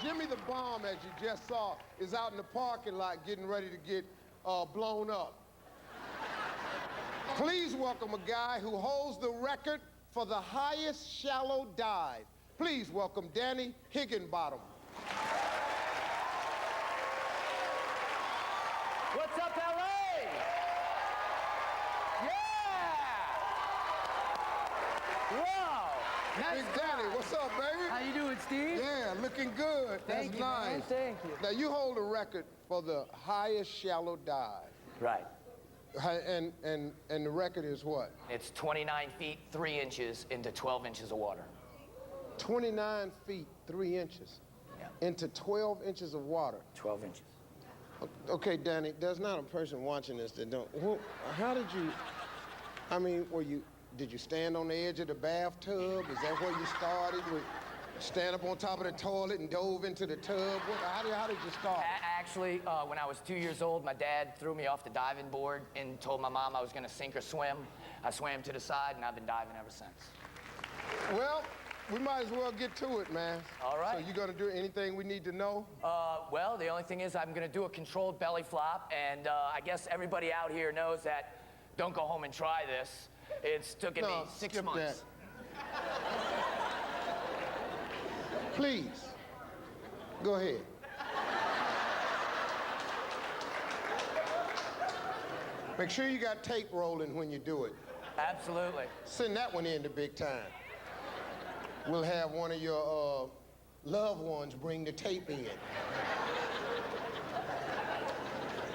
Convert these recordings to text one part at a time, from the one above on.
Jimmy the Bomb, as you just saw, is out in the parking lot getting ready to get blown up. Please welcome a guy who holds the record for the highest shallow dive. Please welcome Danny Higginbottom. What's up, LA? Yeah! Wow! Nice Big Danny, what's up, baby? How you doing, Steve? Yeah, looking good. Thank That's you, nice. man. Thank you. Now, you hold the record for the highest shallow dive. Right. And the record is what? It's 29 feet, 3 inches into 12 inches of water. 29 feet, 3 inches into 12 inches of water. 12 inches. Okay, Danny, there's not a person watching this that don't. How did you? I mean, did you stand on the edge of the bathtub? Is that where you started? Stand up on top of the toilet and dove into the tub? How did you start? Actually, when I was 2 years old, my dad threw me off the diving board and told my mom I was going to sink or swim. I swam to the side, and I've been diving ever since. Well, we might as well get to it, man. All right. So you going to do anything we need to know? Well, the only thing is I'm going to do a controlled belly flop, and I guess everybody out here knows that don't go home and try this. It's taken me 6 months. Please, go ahead. Make sure you got tape rolling when you do it. Absolutely. Send that one in to Big Time. We'll have one of your loved ones bring the tape in.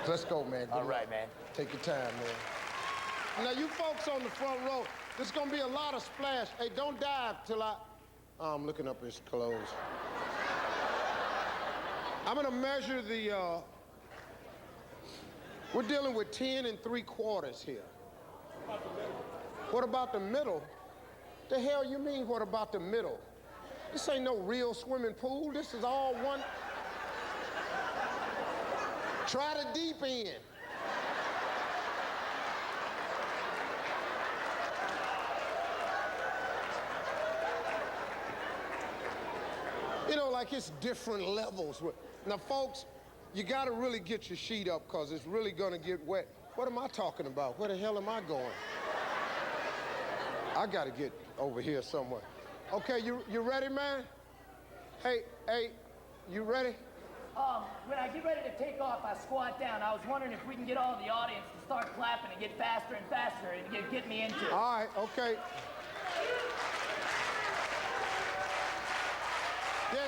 Let's go, man. All right, man. Take your time, man. Now, you folks on the front row, there's gonna be a lot of splash. Hey, don't dive till I'm looking up his clothes. I'm gonna measure the, we're dealing with 10 3/4 here. What about the middle? The hell you mean, what about the middle? This ain't no real swimming pool. This is all one. Try the deep end. You know, like it's different levels. Now, folks, you gotta really get your sheet up because it's really gonna get wet. What am I talking about? Where the hell am I going? I gotta get over here somewhere. Okay, you ready, man? Hey, you ready? When I get ready to take off, I squat down. I was wondering if we can get all the audience to start clapping and get faster and faster and get me into it. All right, okay. Yeah.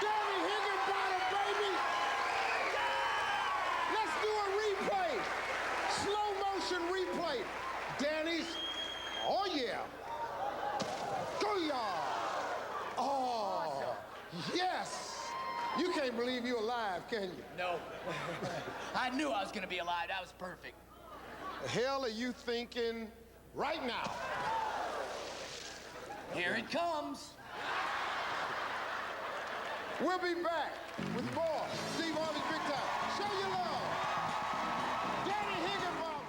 Danny Higginbottom, baby! Let's do a replay. Slow motion replay. Danny's, oh yeah. Oh, yes! You can't believe you're alive, can you? No. I knew I was going to be alive. That was perfect. The hell are you thinking right now? Here it comes. We'll be back with more Steve Harvey's Big Time. Show your love. Danny Higginbottom.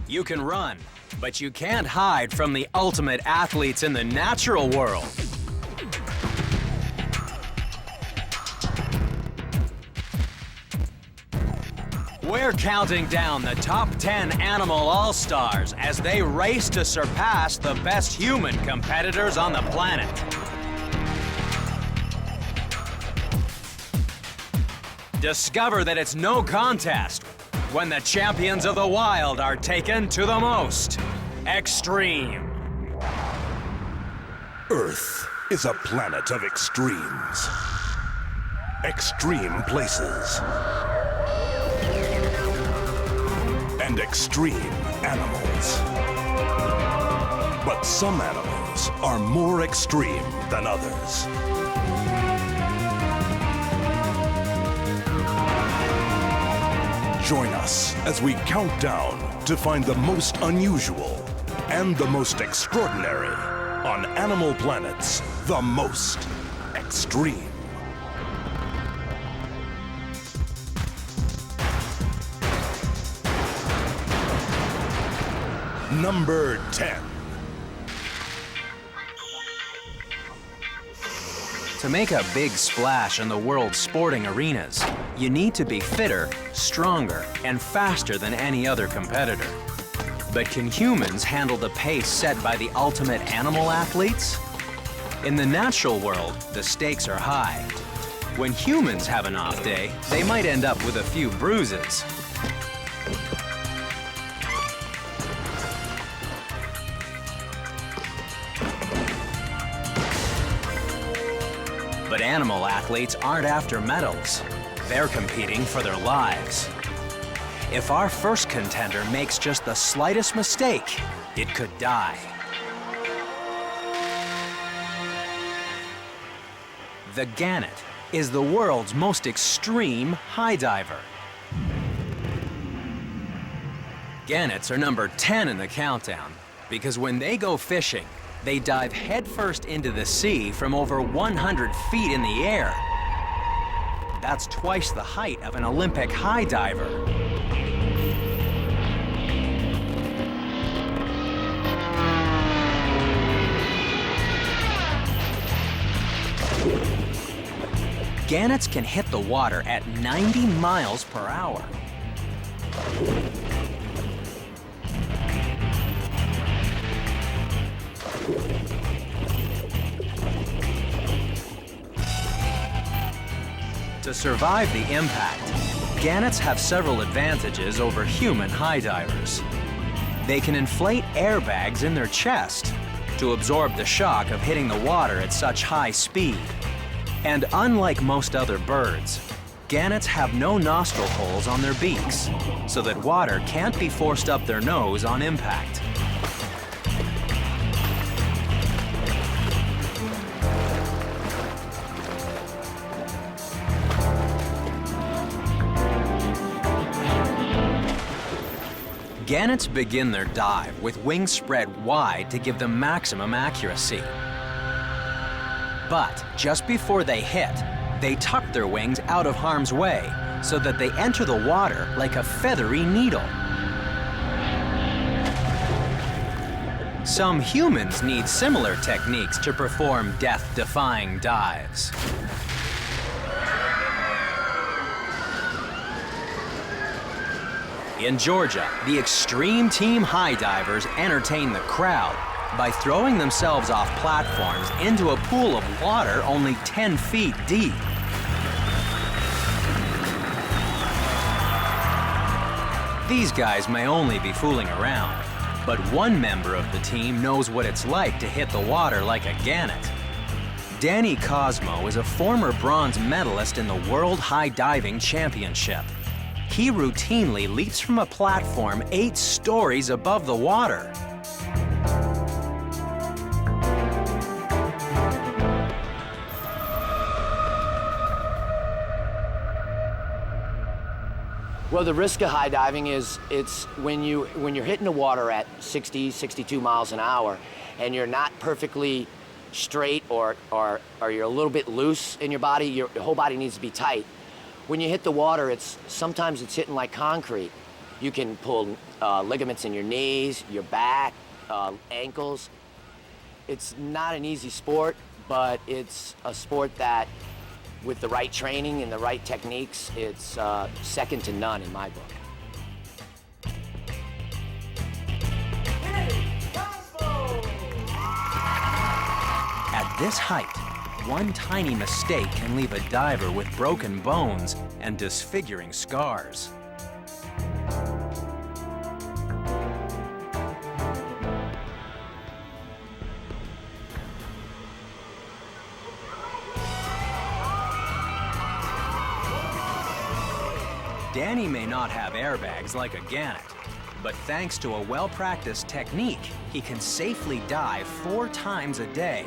You can run, but you can't hide from the ultimate athletes in the natural world. We're counting down the top 10 animal all-stars as they race to surpass the best human competitors on the planet. Discover that it's no contest when the champions of the wild are taken to the most extreme. Earth is a planet of extremes. Extreme places. and extreme animals. But some animals are more extreme than others. Join us as we count down to find the most unusual and the most extraordinary on Animal Planet's The Most Extreme. Number 10. To make a big splash in the world's sporting arenas, you need to be fitter, stronger, and faster than any other competitor. But can humans handle the pace set by the ultimate animal athletes? In the natural world, the stakes are high. When humans have an off day, they might end up with a few bruises. But animal athletes aren't after medals. They're competing for their lives. If our first contender makes just the slightest mistake, it could die. The gannet is the world's most extreme high diver. Gannets are number 10 in the countdown because when they go fishing, they dive headfirst into the sea from over 100 feet in the air. That's twice the height of an Olympic high diver. Gannets can hit the water at 90 miles per hour. To survive the impact, gannets have several advantages over human high divers. They can inflate airbags in their chest to absorb the shock of hitting the water at such high speed. And unlike most other birds, gannets have no nostril holes on their beaks, so that water can't be forced up their nose on impact. Gannets begin their dive with wings spread wide to give them maximum accuracy. But just before they hit, they tuck their wings out of harm's way so that they enter the water like a feathery needle. Some humans need similar techniques to perform death-defying dives. In Georgia, the extreme team high divers entertain the crowd by throwing themselves off platforms into a pool of water only 10 feet deep. These guys may only be fooling around, but one member of the team knows what it's like to hit the water like a gannet. Danny Cosmo is a former bronze medalist in the World High Diving Championship. He routinely leaps from a platform 8 stories above the water. Well, the risk of high diving is when you're hitting the water at 60, 62 miles an hour and you're not perfectly straight or you're a little bit loose in your body, your whole body needs to be tight. When you hit the water, sometimes it's hitting like concrete. You can pull ligaments in your knees, your back, ankles. It's not an easy sport, but it's a sport that, with the right training and the right techniques, it's second to none in my book. At this height, one tiny mistake can leave a diver with broken bones and disfiguring scars. Danny may not have airbags like a gannet, But thanks to a well-practiced technique, he can safely dive 4 times a day.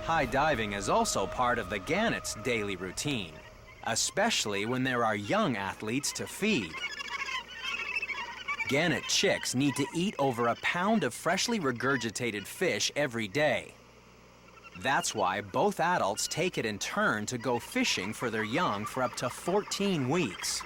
High diving is also part of the gannet's daily routine, especially when there are young athletes to feed. Gannet chicks need to eat over a pound of freshly regurgitated fish every day. That's why both adults take it in turn to go fishing for their young for up to 14 weeks.